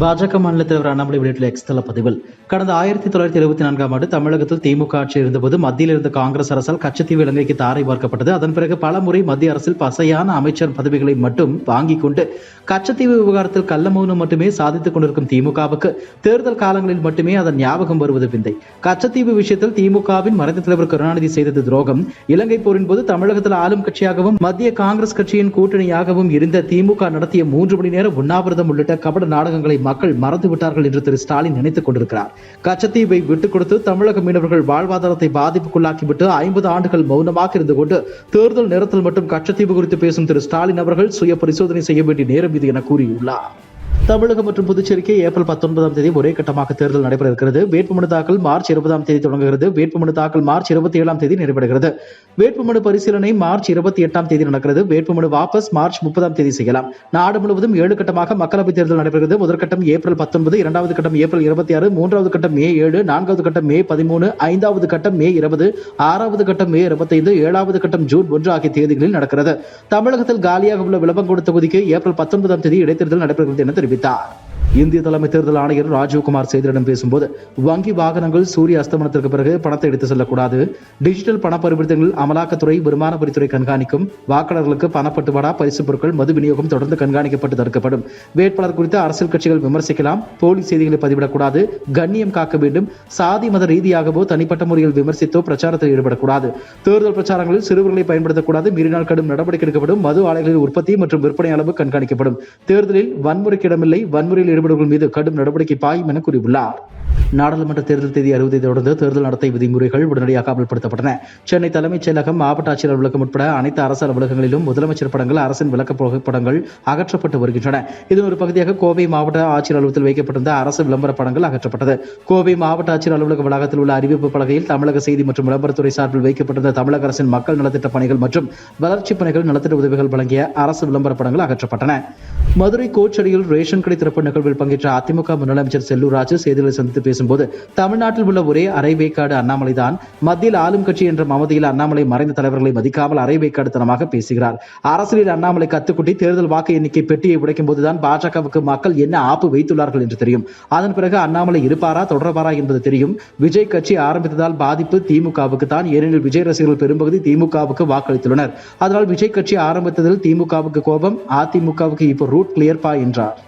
பாஜக மாநில தலைவர் அண்ணாமலை வெளியிட்டுள்ள எக்ஸ் தள பதிவில் கடந்த 1974ஆம் ஆண்டு தமிழகத்தில் திமுக ஆட்சி இருந்தபோது மத்தியில் இருந்த காங்கிரஸ் அரசால் கச்சத்தீவு இலங்கைக்கு தாரை பார்க்கப்பட்டது. அதன் பிறகு பல முறை மத்திய அரசில் பசையான அமைச்சர் பதவிகளை மட்டும் வாங்கிக் கொண்டு கச்சத்தீவு விவகாரத்தில் கள்ளமௌனம் மட்டுமே சாதித்துக் கொண்டிருக்கும் திமுகவுக்கு தேர்தல் காலங்களில் மட்டுமே அதன் ஞாபகம் வருவது விந்தை. கச்சத்தீவு விஷயத்தில் திமுகவின் மறைந்த தலைவர் கருணாநிதி செய்தது துரோகம். இலங்கை போரின் போது தமிழகத்தில் ஆளும் கட்சியாகவும் மத்திய காங்கிரஸ் கட்சியின் கூட்டணியாகவும் இருந்த திமுக நடத்திய 3 மணி நேர உண்ணாவிரதம் உள்ளிட்ட கபட நாடகங்களை மக்கள் மறந்து விட்டார்கள் என்று திரு ஸ்டாலின் நினைத்துக் கொண்டிருக்கிறார். கச்சத்தீவை விட்டுக் கொடுத்து தமிழக மீனவர்கள் வாழ்வாதாரத்தை பாதிப்புக்குள்ளாக்கிவிட்டு 50 ஆண்டுகள் மௌனமாக இருந்து கொண்டு தேர்தல் நேரத்தில் மட்டும் கச்சத்தீவு குறித்து பேசும் திரு ஸ்டாலின் அவர்கள் சுய பரிசோதனை செய்ய வேண்டிய நேரம் இது என கூறியுள்ளார். தமிழகம் மற்றும் புதுச்சேரிக்கு ஏப்ரல் 19ஆம் தேதி ஒரே கட்டமாக தேர்தல் நடைபெற இருக்கிறது. வேட்புமனு தாக்கல் மார்ச் 20ஆம் தேதி தொடங்குகிறது. வேட்புமனு தாக்கல் மார்ச் 27ஆம் தேதி நிறைவடைகிறது. வேட்புமனு பரிசீலனை மார்ச் 28ஆம் தேதி நடக்கிறது. வேட்புமனு வாபஸ் மார்ச் 30ஆம் தேதி செய்யலாம். நாடு முழுவதும் 7 கட்டமாக மக்களவைத் தேர்தல் நடைபெறுகிறது. முதற்கட்டம் ஏப்ரல் 19, இரண்டாவது கட்டம் ஏப்ரல் 26, மூன்றாவது கட்டம் மே 7, நான்காவது கட்டம் மே 13, ஐந்தாவது கட்டம் மே 20, ஆறாவது கட்டம் மே 25, ஏழாவது கட்டம் ஜூன் 1 ஆகிய தேதிகளில் நடக்கிறது. தமிழகத்தில் காலியாக உள்ள விளவங்கோடு தொகுதிக்கு ஏப்ரல் 19ஆம் தேதி இடைத்தேர்தல் நடைபெறுகிறது என தெரிவித்தார். இந்திய தலைமை தேர்தல் ஆணையர் ராஜீவ்குமார் செய்தியிடம் பேசும்போது வங்கி வாகனங்கள் சூரிய அஸ்தமனத்திற்கு பிறகு பணத்தை எடுத்து செல்லக்கூடாது, டிஜிட்டல் பண பரிவர்த்தனைகள் அமலாக்கத்துறை வருமான வரித்துறை கண்காணிக்கும், வாக்காளர்களுக்கு பணப்பட்டுவாடா பரிசு பொருட்கள் மது விநியோகம் தொடர்ந்து கண்காணிக்கப்பட்டு தடுக்கப்படும், வேட்பாளர் குறித்து அரசியல் கட்சிகள் விமர்சிக்கலாம், போலி செய்திகளை பதிவிடக்கூடாது, கண்ணியம் காக்க வேண்டும், சாதி மத ரீதியாகவோ தனிப்பட்ட முறையில் விமர்சித்தோ பிரச்சாரத்தில் ஈடுபடக்கூடாது, தேர்தல் பிரச்சாரங்களில் சிறுவர்களை பயன்படுத்தக்கூடாது, மீறினால் கடும் நடவடிக்கை எடுக்கப்படும், மது ஆலைகளில் உற்பத்தி மற்றும் விற்பனை அளவு கண்காணிக்கப்படும், தேர்தலில் வன்முறைக்கு இடமில்லை, வன்முறையில் ஈடுபடுவர்கள் மீது கடும் நடவடிக்கை பாயும் என கூறியுள்ளார். நாடாளுமன்ற தேர்தல் தேதி அறிவித்ததை தொடர்ந்து தேர்தல் நடத்தை விதிமுறைகள் உடனடியாக அமல்படுத்தப்பட்டன. சென்னை தலைமைச் செயலகம், மாவட்ட ஆட்சியர் அலுவலகம் உட்பட அனைத்து அரசு அலுவலகங்களிலும் முதலமைச்சர் படங்கள், அரசின் விளக்க புகைப்படங்கள் அகற்றப்பட்டு வருகின்றன. இதன் ஒரு பகுதியாக கோவை மாவட்ட ஆட்சியர் அலுவலகத்தில் வைக்கப்பட்டிருந்த அரசு விளம்பர படங்கள் அகற்றப்பட்டது. கோவை மாவட்ட ஆட்சியர் அலுவலக வளாகத்தில் உள்ள அறிவிப்பு பலகையில் தமிழக செய்தி மற்றும் விளம்பரத்துறை சார்பில் வைக்கப்பட்டிருந்த தமிழக அரசின் மக்கள் நலத்திட்ட பணிகள் மற்றும் வளர்ச்சிப் பணிகள், நலத்திட்ட உதவிகள் வழங்கிய அரசு விளம்பர படங்கள் அகற்றப்பட்டன. மதுரை கோச்சடியில் ரேஷன் கடை திறப்பு நிகழ்வில் பங்கேற்ற அதிமுக முன்னாள் அமைச்சர் செல்லூர் ராஜு செய்திகளை சந்தித்து பேசும்போது தமிழ்நாட்டில் உள்ள ஒரே அரைவேக்காடு அண்ணாமலை தான், மத்தியில் ஆளும் கட்சி என்ற மமதையில் அண்ணாமலை மறைந்த தலைவர்களை மதிக்காமல் அரைவேக்காடுத்தனமாக பேசுகிறார். அரசியலில் அண்ணாமலை கத்துக்குட்டி தேர்தல் வாக்கு எண்ணிக்கை பெட்டியை உடைக்கும் போதுதான் பாஜகவுக்கு மக்கள் என்ன ஆப்பு வைத்துள்ளார்கள் என்று தெரியும். அதன் பிறகு அண்ணாமலை இருப்பாரா தொடர்பாரா என்பது தெரியும். விஜய் கட்சி ஆரம்பித்ததால் பாதிப்பு திமுகவுக்கு தான், ஏனெனில் விஜய் ரசிகர்கள் பெரும்பகுதி திமுகவுக்கு வாக்களித்துள்ளனர். அதனால் விஜய் கட்சி ஆரம்பித்ததில் திமுகவுக்கு கோபம், அதிமுகவுக்கு இப்போ ரூட் கிளியர் பா என்றார்.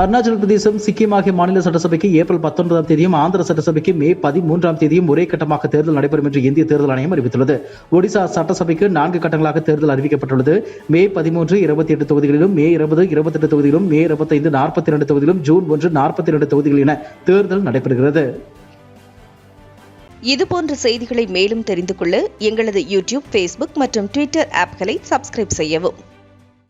அருணாச்சல பிரதேசம், சிக்கிம் ஆகிய மாநில சட்டசபைக்கு ஏப்ரல் 19ஆம் தேதியும் ஆந்திர சட்டசபைக்கு மே 13ஆம் தேதியும் ஒரே கட்டமாக தேர்தல் நடைபெறும் என்று இந்திய தேர்தல் ஆணையம் அறிவித்துள்ளது. ஒடிசா சட்டசபைக்கு 4 கட்டங்களாக தேர்தல் அறிவிக்கப்பட்டுள்ளது. மே 13 28 தொகுதிகளிலும், மே 20 28 தொகுதிகளிலும், மே 25 42 தொகுதிகளிலும், ஜூன் 1 42 தொகுதிகளில் என தேர்தல் நடைபெறுகிறது. இதுபோன்ற செய்திகளை மேலும் தெரிந்து கொள்ள எங்களது யூடியூப், ஃபேஸ்புக் மற்றும் ட்விட்டர் ஆப்களை சப்ஸ்கிரைப் செய்யவும்.